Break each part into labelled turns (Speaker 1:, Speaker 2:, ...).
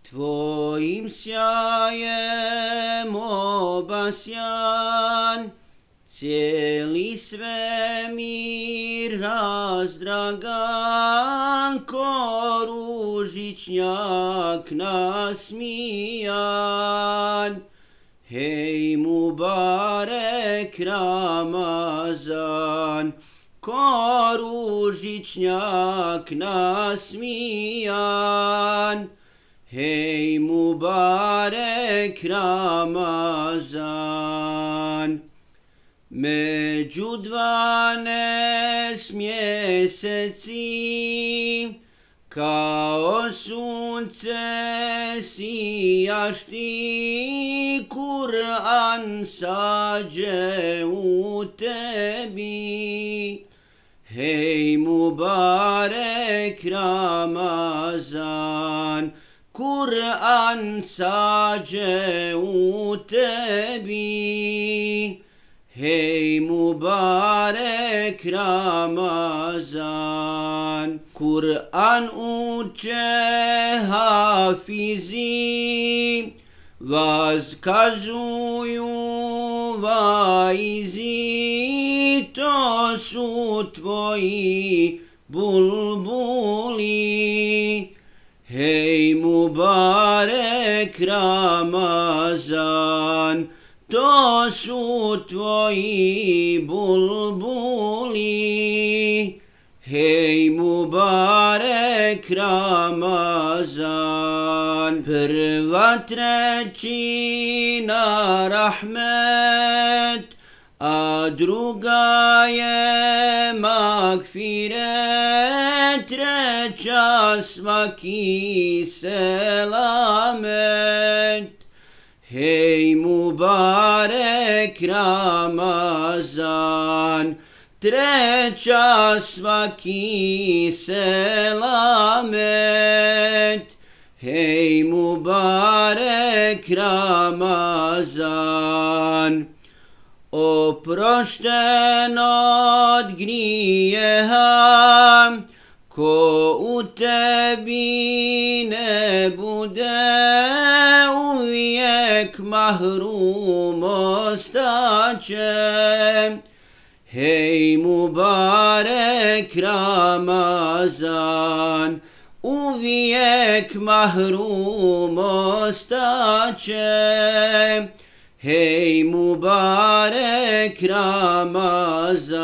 Speaker 1: Tvojim sjajem obasjan, cijeli svemir razdragan, ko ružičnjak nasmijan. Hej Mubarek Ramazan, ko ružičnjak nasmijan. Hej Mubarek Ramazan. Među 12 mjeseci kao sunce sijaš ti, Kur'an sađe u tebi. Hej Mubarek Ramazan, Kur'an sađe u tebi. Hej Mubarek Ramazan, Kur'an uče hafizi, vazkazuju vaizi, to su tvoji bulbuli. Hej Mubarek Ramazan, to su tvoji bulbuli. Hej Mubarek Ramazan, prva trećina rahmet, a druga je magfiret, treća svaki selamet. Hej Mubarek Ramazan, treća svaki selamet. Hej Mubarek Ramazan, oprošteno od grijeha, ko u tebi ne bude, uvijek mahrum ostaće. Hej Mubarek Ramazan, uvijek mahrum ostaće. Hej Mubarek Ramazan,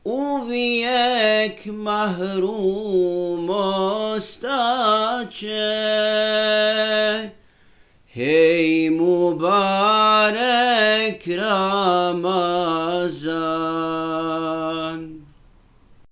Speaker 1: uvijek mahrum ostaće. Hej Mubarek Ramazan.